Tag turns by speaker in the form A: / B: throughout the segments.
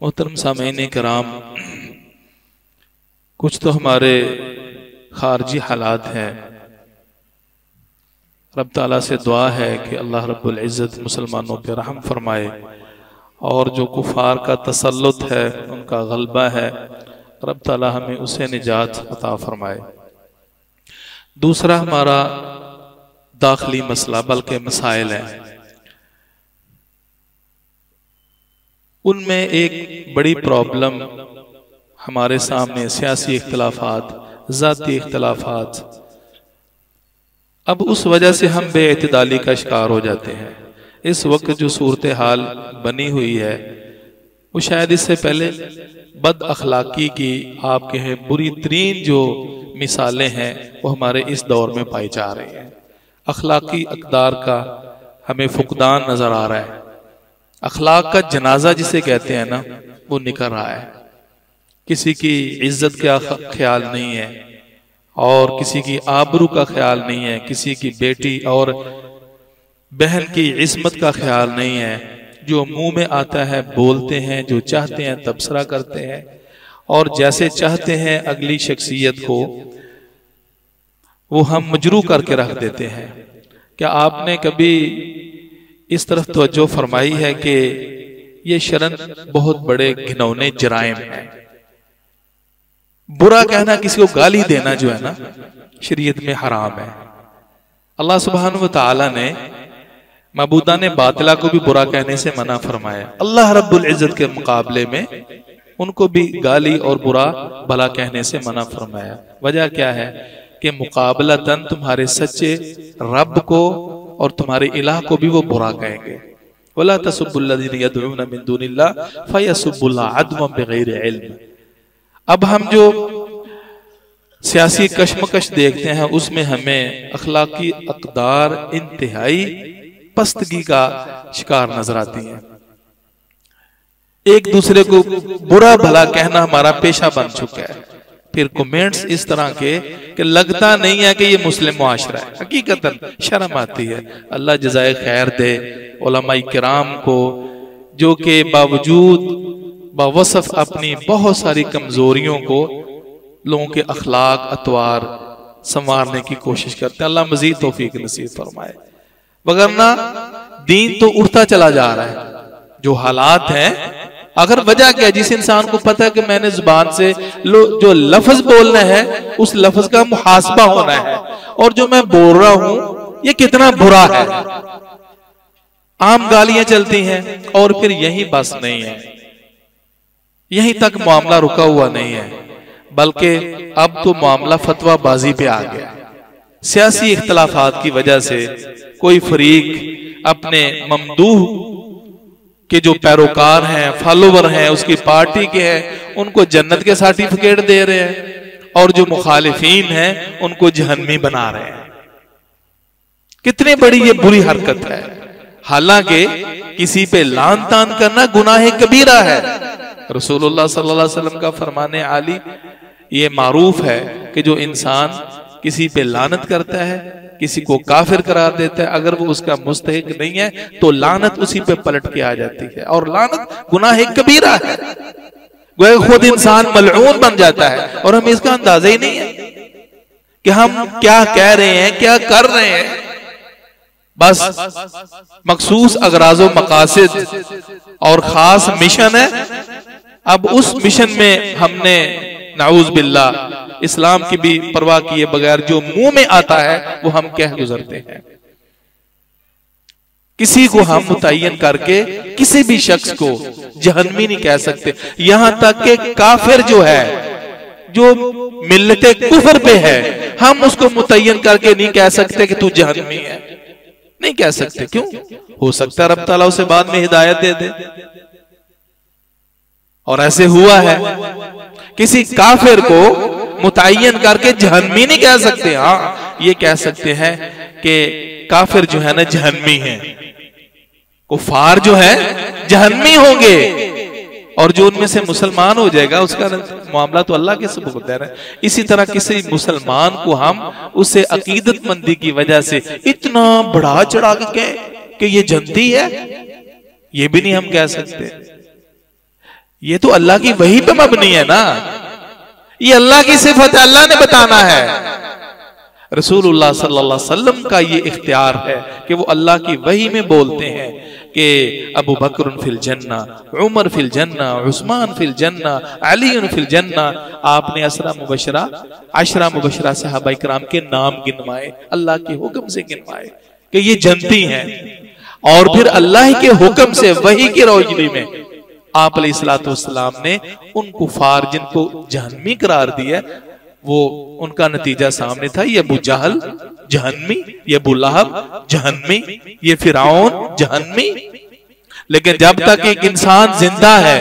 A: मोहतरम सामईन कराम, कुछ तो हमारे खारजी हालात हैं। रब ताला से दुआ है कि अल्लाह रब्बुल इज़्ज़त मुसलमानों पे रहम फरमाए और जो कुफार का तसल्लुत है, उनका गलबा है, रब ताला हमें उसे निजात अता फरमाए। दूसरा हमारा दाखिली मसला बल्कि मसाइल हैं। उनमें एक बड़ी प्रॉब्लम हमारे सामने सियासी इख्तिलाफात, ज़ाती इख्तिलाफात। अब उस वजह से हम बेइतदाली का शिकार हो जाते हैं। इस वक्त जो सूरत हाल बनी हुई है वो शायद इससे पहले बद अखलाकी की आप कहें बुरी तरीन जो मिसालें हैं वो हमारे इस दौर में पाई जा रही हैं। अखलाकी अक़दार का हमें फुकदान नजर आ रहा है। अखलाक का जनाजा जिसे कहते हैं ना, वो निकल रहा है। किसी की इज्जत का ख्याल नहीं है और किसी की आबरू का ख्याल नहीं है, किसी की बेटी और बहन की इस्मत का ख्याल नहीं है। जो मुंह में आता है बोलते हैं, जो चाहते हैं तबसरा करते हैं और जैसे चाहते हैं अगली शख्सियत को वो हम मजरू करके रख देते हैं। क्या आपने कभी इस तरफ तवज्जो फरमाई है कि ये शरन बहुत बड़े घिनौने जराइम हैं। बुरा कहना, किसी को गाली देना जो है ना, शरीयत में हराम है। अल्लाह सुब्हानहू व तआला ने मबूदा ने बातिला को भी बुरा कहने से मना फरमाया। अल्लाह रब्बुल इज़्ज़त के मुकाबले में उनको भी गाली और बुरा भला कहने से मना फरमाया। वजह क्या है कि मुकाबलतन तुम्हारे सच्चे रब को और तुम्हारे इलाह को भी वो बुरा कहेंगे। वला तसुब्बुल्लज़ीना यदऊना मिन दुनिल्लाह फयसुब्बुल्लाह अदवन बिगैरि इल्म। अब हम जो सियासी कशमकश देखते हैं उसमें हमें अखलाकी अक़दार इंतहाई पस्तगी का शिकार नजर आती है। एक दूसरे को बुरा भला कहना हमारा पेशा बन चुका है। फिर कमेंट्स इस तरह के कि लगता नहीं है कि ये मुस्लिम मुआशरा है। हकीकतन शर्म आती है। अल्लाह जज़ाए खैर दे उलमाए किराम को, जो कि बावजूद बावसफ अपनी बहुत सारी कमजोरियों को लोगों के अखलाक अतवार संवारने की कोशिश करते हैं। अल्लाह मजीद तौफीक नसीब फरमाए। वगरना दीन तो उठता चला जा रहा है। जो हालात हैं, अगर वजह क्या है, जिस इंसान को पता है कि मैंने जुबान से जो लफ्ज बोलना है उस लफ्ज का मुहासबा होना है और जो मैं बोल रहा हूं ये कितना बुरा है। आम गालियां चलती हैं और फिर यही बस नहीं है, यहीं तक मामला रुका हुआ नहीं है, बल्कि अब तो मामला फतवाबाजी पे आ गया। सियासी इख्तिलाफात की वजह से कोई फरीक अपने ममदूह के जो पैरोकार हैं, फॉलोवर हैं, उसकी पार्टी के हैं, उनको जन्नत के सर्टिफिकेट दे रहे हैं और जो मुखालिफीन हैं उनको जहन्नमी बना रहे हैं। कितनी बड़ी ये बुरी हरकत है। हालांकि किसी पे लान तान करना गुनाह कबीरा है। रसूलुल्लाह सल्लल्लाहु अलैहि वसल्लम का फरमाने आली ये मारूफ है कि जो इंसान किसी पे लानत करता है, किसी को काफिर करार देता है, अगर वो उसका मुस्तहिक नहीं है तो लानत उसी पे पलट के आ जाती है और लानत गुनाह कबीरा है। गोया खुद इंसान मलऊन बन जाता है और हमें इसका अंदाजा ही नहीं है कि हम क्या कह रहे हैं, क्या कर रहे हैं। बस मखसूस अगराज़ो मकासिद और खास मिशन है। अब उस मिशन में हमने नाऊज़ बिल्लाह इस्लाम की भी परवाह किए बगैर जो मुंह में आता है वो हम कह गुजरते हैं। किसी को हम मुतय्यन करके किसी भी शख्स को जहन्नमी नहीं कह सकते। यहां तक कि काफिर जो है, जो मिल्लते कुफर पे है, हम उसको मुतय्यन करके नहीं कह सकते कि तू जहन्नमी है। नहीं कह सकते। क्यों? हो सकता है रब ताला उसे बाद में हिदायत दे दे। और ऐसे हुआ है। किसी काफिर को मुतय्यन करके जहन्नमी नहीं कह सकते। हाँ, ये कह सकते हैं कि काफिर जो है ना जहन्नमी है, कुफार जो है जहन्नमी होंगे और जो उनमें से मुसलमान हो जाएगा उसका मामला तो अल्लाह के सुपुर्द है। इसी तरह किसी मुसलमान को हम उससे अकीदतमंदी की वजह से इतना बढ़ा चढ़ा के कि ये जनती है, ये भी नहीं हम कह सकते। ये तो अल्लाह की वही पे मबनी है ना, ये अल्लाह की सिफत है, अल्लाह ने बताना है। रसूलुल्लाह सल्लल्लाहु अलैहि वसल्लम का ये इख्तियार है कि वो अल्लाह की वही में बोलते हैं कि अबू बकर फिल जन्ना, उमर फिल जन्ना, उस्मान फिल जन्ना, अली फिल जन्ना। आपने अशरा मुबशरा सहाबा इकराम के नाम गिनवाए, अल्लाह के हुक्म से गिनवाए कि ये जन्नती हैं, और फिर अल्लाह के हुक्म से वही की रोशनी में आप अलैहिस्सलातु वस्सलाम ने उन कुफार जिनको जहन्नमी करार दिया, वो उनका नतीजा सामने था। ये अबू जहल जहन्नमी, ये अबू लहब जहन्नमी, ये फिरौन जहन्नमी। लेकिन जब तक एक इंसान जिंदा है,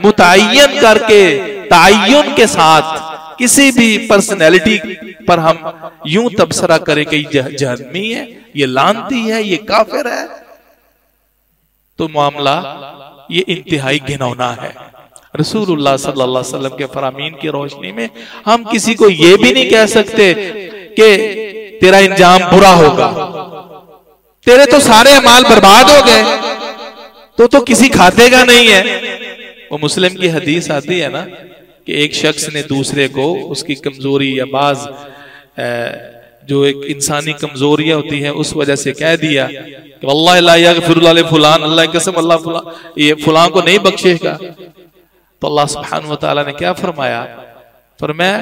A: मुतय्यन करके तय्युन के साथ किसी भी पर्सनैलिटी पर हम यूं तबसरा करें कि जहन्नमी है, ये लानती है, ये काफिर है, तो मामला ये इंतहाई घिनौना है। रसूलुल्लाह सल्लल्लाहु अलैहि वसल्लम के फरामीन की रोशनी में हम किसी को ये भी नहीं कह सकते कि तेरा इंजाम बुरा होगा, तेरे तो सारे अमाल बर्बाद हो गए, तो किसी खाते का नहीं है। वो मुस्लिम की हदीस आती है ना कि एक शख्स ने दूसरे को उसकी कमजोरी या बाज जो एक इंसानी कमजोरियां होती है उस वजह से कह दिया कि वल्लाहि ला यगफिरु लि फुलान, अल्लाह की कसम अल्लाह ये फुलान को नहीं बख्शेगा। तो अल्लाह सुब्हानहु व तआला ने क्या फरमाया? फरमाया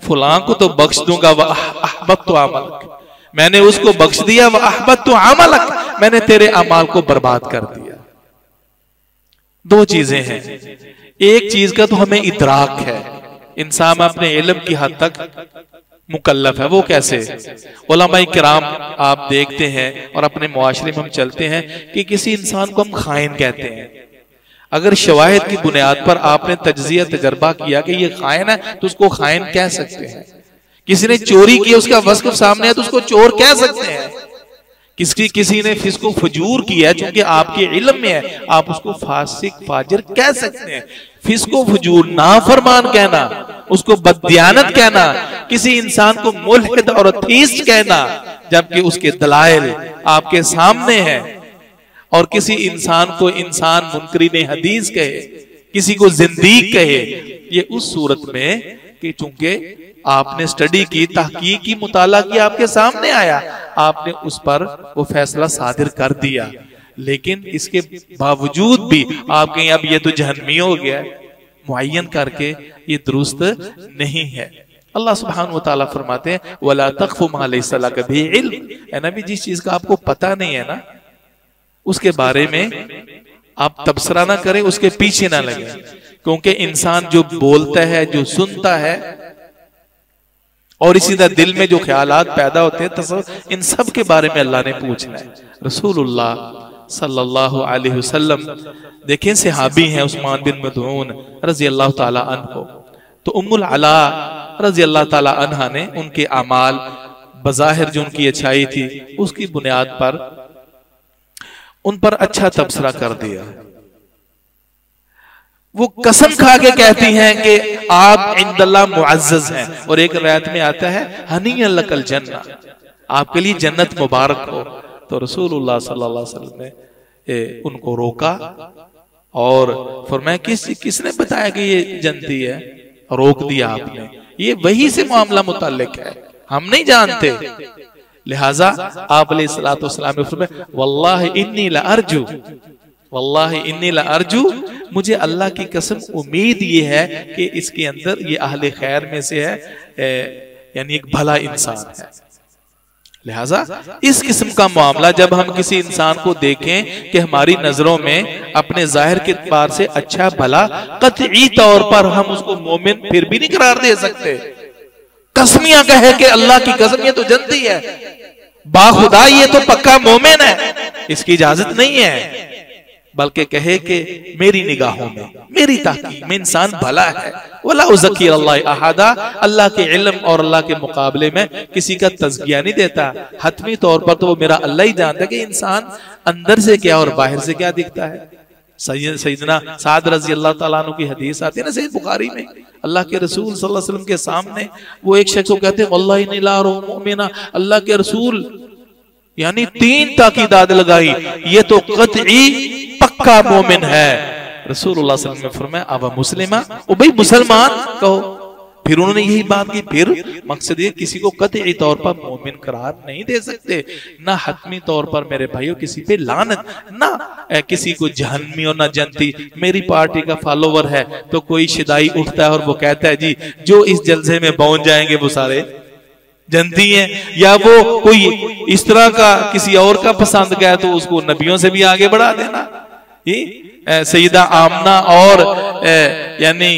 A: फुलान को तो बख्श दूंगा, व अहबतु अमलक, मैंने उसको बख्श दिया, व अहबतु अमलक, मैंने तेरे अमाल को बर्बाद कर दिया। दो चीजें हैं, एक चीज का तो हमें इदराक है, इंसान अपने इल्म की हद तक मुकल्लफ है। वो कैसे? उलमाए किराम आप देखते हैं और अपने मुआशरे में हम चलते हैं कि किसी इंसान को हम खाइन कहते हैं, अगर शवाहिद की बुनियाद पर आपने तज्जिया तजर्बा किया कि ये खाइन है तो उसको खाइन कह सकते हैं। किसी ने चोरी की, उसका वस्फ सामने है तो उसको चोर कह सकते हैं। किसी ने फिस्को फजूर किया, चूंकि आपके इल्म में है, आप उसको फासिक फाजिर कह सकते हैं। फिस्को फजूर नाफरमान कहना, उसको बददियानत कहना, किसी इंसान को मुल्हिद और अथीस्ट कहना जबकि उसके दलाइल आपके सामने है, और किसी इंसान को इंसान मुनकरीन हदीस कहे, किसी को जिंदीक कहे, ये उस सूरत में कि चूंकि आपने स्टडी की, तहकीक की, मुताला किया, आपके सामने आया, आपने उस पर वो फैसला सादिर कर दिया। लेकिन इसके बावजूद भी आप कहें अब ये तो जहन्नमी हो गया, मुअय्यन करके ये दुरुस्त नहीं है। अल्लाह सुब्हानहु व तआला फरमाते हैं वला तख्फु मा लैसा लक बिही इल्म, है ना भी, जिस चीज का आपको पता नहीं है ना उसके बारे में आप तबसरा ना करें, उसके पीछे ना लगे, क्योंकि इंसान जो बोलता है, जो सुनता है, और इसी तरह दिल में जो ख्यालात पैदा होते हैं, इन सब के बारे में अल्लाह ने पूछना है। रसूलुल्लाह सल्लल्लाहु अलैहि वसल्लम देखें, सहाबी हैं उस्मान बिन मदऊन रजी अल्लाह ताला अन्हु, तो उम्मुल अला रजी अल्लाह ताला अन्हा ने उनके अमाल बज़ाहिर जो उनकी अच्छाई थी उसकी बुनियाद पर उन पर अच्छा तबसरा कर दिया। वो कसम खा के कहती हैं कि आप इंदल्लाह मुअज़्ज़ज़ हैं, और एक रिवायत में आता है हनीअन लकल जन्नह, आपके लिए जन्नत मुबारक हो। तो रसूलुल्लाह सल्लल्लाहु अलैहि वसल्लम ने उनको रोका और फरमाया किसने बताया कि ये जन्नती है? रोक दिया आपने, ये वही से मामला मुताल्लिक है, हम नहीं जानते। लिहाजा आप अलैहिस्सलातु वस्सलाम ने फरमाया वल्लाहि इन्नी ला अर्जू, वल्लाहि इन्नी ला अर्जू, मुझे अल्लाह की कसम उम्मीद ये है कि इसके अंदर ये अहले खैर में से है, यानी एक भला इंसान है। लिहाजा इस किस्म का मामला जब हम किसी इंसान को देखें कि हमारी नजरों में अपने जाहिर के एतबार से अच्छा भला, कतई तौर पर हम उसको मोमिन फिर भी नहीं करार दे सकते। कसमियां कहे कि अल्लाह की कसम ये तो जन्नती है, बाखुदा ये तो पक्का मोमिन है, इसकी इजाजत नहीं है, बल्कि कहे कि मेरी निगाहों में, मेरी ताकीद में इंसान भला है। वला उज़क्की अल्लाह अहदा, अल्लाह के इल्म और अल्लाह के मुकाबले में किसी का तज़किया नहीं देता। हतमी तौर पर तो वो मेरा अल्लाह ही जानता है कि इंसान अंदर से क्या और बाहर से क्या दिखता है। सैयदना साद रजी अल्लाह ताला अन्हु की हदीस आती है ना सही बुखारी में, अल्लाह के रसूल सल्लल्लाहु अलैहि वसल्लम के सामने वो एक शख्स को कहते हैं वल्लाहि इन्नी ला अरा मुमिना, अल्लाह के रसूल, यानी 3 ताकीदात लगाई, ये तो कतई पक्का मोमिन है। रसूलुल्लाह सल्लल्लाहु अलैहि वसल्लम ने फरमाया अब मुस्लिमा, ओ भाई मुसलमान कहो। फिर उन्होंने यही बात की। फिर मकसद ये किसी को कतई तौर पर मोमिन करार नहीं दे सकते, ना हतमी तौर पर मेरे भाइयों किसी पे लानत, ना किसी को जहन्नमी और ना जनती। मेरी पार्टी का फॉलोवर है तो कोई शिदाई उठता है और वो कहता है जी जो इस जलसे में पहुंच जाएंगे वो सारे जनती हैं, या वो कोई इस तरह का किसी और का पसंद गया तो उसको नबियों से भी आगे बढ़ा देना। सईदा आमना और यानी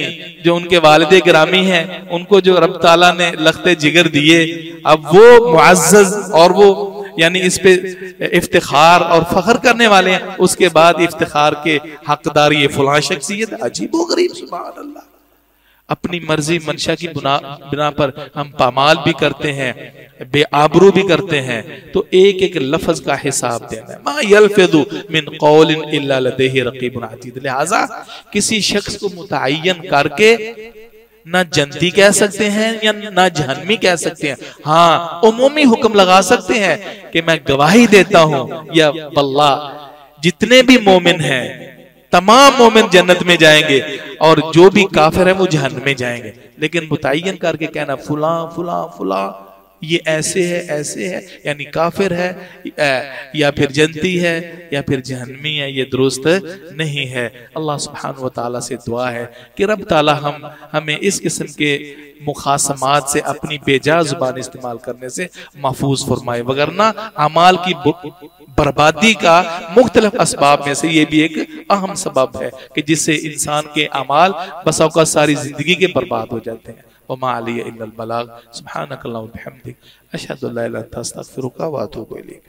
A: जो उनके वालिदे गिरामी हैं उनको जो रब ताला ने लख्ते जिगर दिए, अब वो मुअज़्ज़ज़ और वो यानी इस पे इफ्तिखार और फख्र करने वाले हैं, उसके बाद इफ्तिखार के हकदार ये फलां शख्सियत। अजीबो गरीब, सुभान अल्लाह। अपनी मर्जी मंशा की बिना पर हम पामाल भी करते हैं, बेआबरू भी करते हैं, तो एक एक लफ्ज का हिसाब देना है। मा यल्फिज़ु मिन क़ौलिन इल्ला लदैहि रक़ीबुन अतीद। लिहाजा किसी शख्स को मुतअय्यन करके ना जन्नती कह सकते हैं या ना जहन्नमी कह सकते हैं। हाँ, उमूमी हुक्म लगा सकते हैं कि मैं गवाही देता हूं या वल्लाह जितने भी मोमिन हैं तमाम मोमिन जन्नत में जाएंगे और जो भी काफिर है वो जहन्नम में जाएंगे। लेकिन मुतय्यन करके कहना फुला फुला फुला ये ऐसे है यानी काफिर है या फिर जन्नती है या फिर जहन्नमी है, ये दुरुस्त नहीं है। अल्लाह सुब्हानहु व तआला से दुआ है कि रब ताला हमें इस किस्म के मुखासमात से अपनी बेजा जुबान इस्तेमाल करने से महफूज फरमाए, वगरना अमाल की बर्बादी का मुख्तलिफ असबाब में से ये भी एक अहम सबब है कि जिससे इंसान के अमाल बस औक़ात सारी जिंदगी के बर्बाद हो जाते हैं। वमा अलैया इल्लल बलाग। सुब्हानकल्लाहुम्मा व बिहम्दिक, अशहदु अल्ला इलाहा इल्ला अंता, अस्तगफिरुका व अतूबु इलैक।